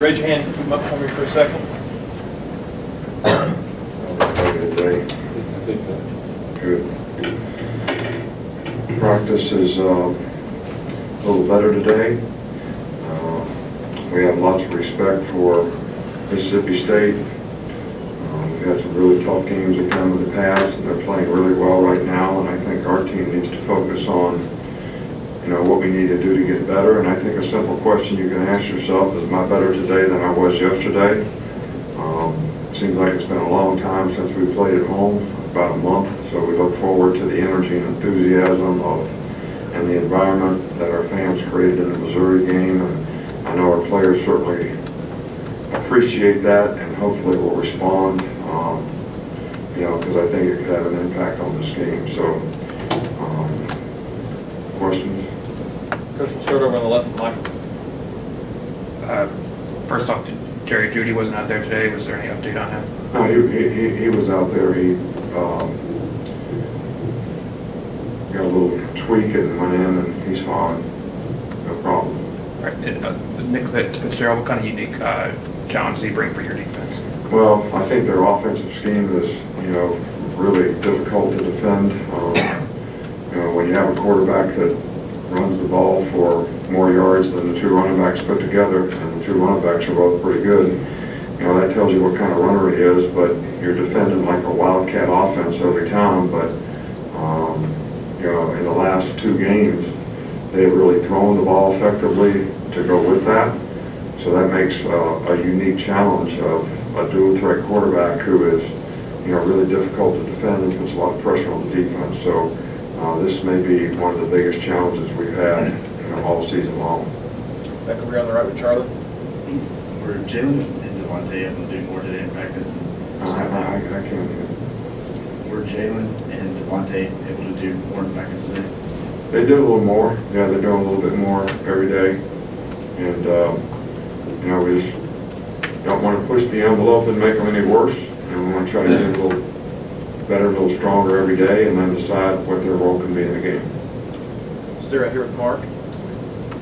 Raise your hand, come up for me for a second. Good. Practice is a little better today. We have lots of respect for Mississippi State. We've had some really tough games that come in the past, and they're playing really well right now. And I think our team needs to focus on, what we need to do to get better. And I think a simple question you can ask yourself is, am I better today than I was yesterday? It seems like it's been a long time since we played at home, about a month. So we look forward to the energy and enthusiasm and the environment that our fans created in the Missouri game. And I know our players certainly appreciate that, and hopefully will respond, because I think it could have an impact on this game. So, questions? Coach, we'll start over on the left with Michael. First off, Jerry Judy wasn't out there today. Was there any update on him? No, he was out there. He got a little tweak and went in, and he's fine. No problem. All right. Nick Fitzgerald, what kind of unique challenge does he bring for your defense? Well, I think their offensive scheme is, really difficult to defend. When you have a quarterback that runs the ball for more yards than the two running backs put together, and the two running backs are both pretty good, that tells you what kind of runner he is. But you're defending like a wildcat offense every time. But in the last two games, they've really thrown the ball effectively to go with that. So that makes a unique challenge of a dual threat quarterback who is, really difficult to defend and puts a lot of pressure on the defense. So this may be one of the biggest challenges we've had, all season long. Back over here on the right with Charlie. Were Jalen and Devontae able to do more today in practice? I can't hear. Were Jalen and Devontae able to do more in practice today? They did a little more. Yeah, they're doing a little bit more every day. And, we just don't want to push the envelope and make them any worse. And we want to try to get a little better, a little stronger every day, and then decide what their role can be in the game. Stay right here with Mark.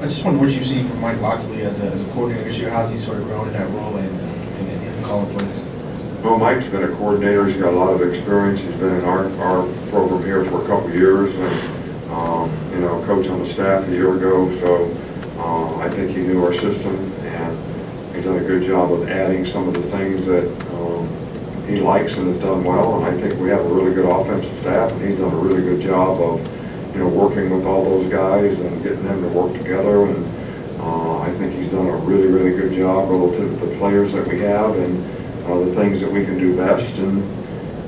I just wonder what you've seen from Mike Loxley as a coordinator this year. How's he sort of grown in that role and calling plays? Well, Mike's been a coordinator. He's got a lot of experience. He's been in our program here for a couple of years, and coach on the staff a year ago. So I think he knew our system, and he's done a good job of adding some of the things that he likes and has done well. And I think we have a really good offensive staff, and he's done a really good job of working with all those guys and getting them to work together. And I think he's done a really, really good job relative to the players that we have and the things that we can do best. And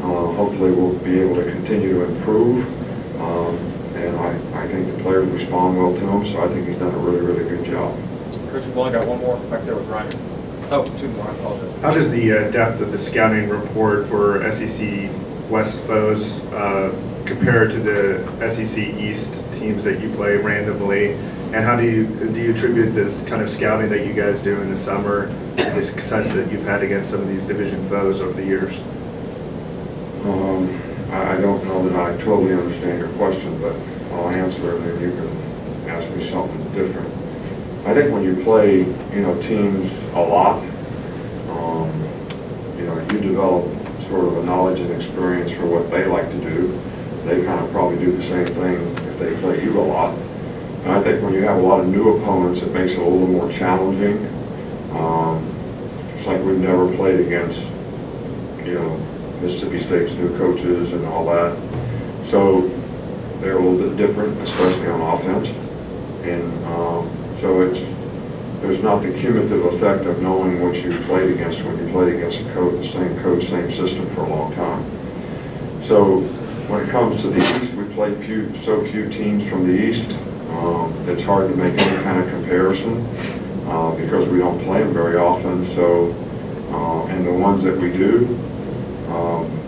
hopefully we'll be able to continue to improve. And I think the players respond well to him, so I think he's done a really, really good job. Coach, we've only got one more back there with Ryan. Oh, two more, I apologize. How does the depth of the scouting report for SEC West foes compare to the SEC East teams that you play randomly? And how do you attribute this kind of scouting that you guys do in the summer to the success that you've had against some of these division foes over the years? I don't know that I totally understand your question, but I'll answer it, and then you can ask me something different. I think when you play, teams a lot, you develop sort of a knowledge and experience for what they like to do. They kind of probably do the same thing if they play you a lot. And I think when you have a lot of new opponents, it makes it a little more challenging. It's like we've never played against, Mississippi State's new coaches and all that. So they're a little bit different, especially on offense. And so there's not the cumulative effect of knowing what you played against when you played against the same coach, same system for a long time. So when it comes to the East, we play so few teams from the East. It's hard to make any kind of comparison because we don't play them very often. So, and the ones that we do,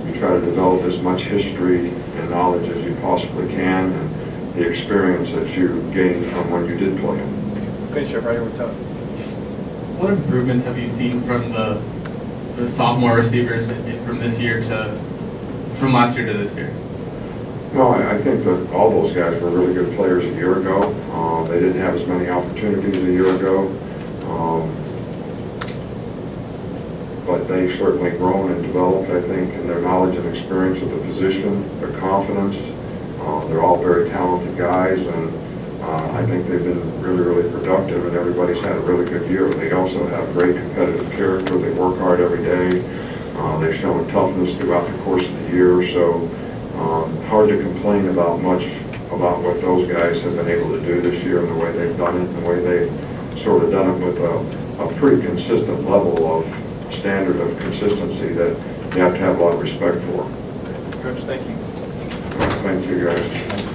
you try to develop as much history and knowledge as you possibly can, and the experience that you gain from when you did play them. Finish up right here with Tony. What improvements have you seen from the sophomore receivers from last year to this year? Well, I think that all those guys were really good players a year ago. They didn't have as many opportunities a year ago. but they've certainly grown and developed, I think, in their knowledge and experience of the position, their confidence. They're all very talented guys, and I think they've been really, really productive, and everybody's had a really good year. They also have great competitive character. They work hard every day. They've shown toughness throughout the course of the year, so hard to complain about much about what those guys have been able to do this year and the way they've done it, and the way they've sort of done it with a pretty consistent level of standard of consistency that you have to have a lot of respect for. Coach, thank you. Thank you, guys.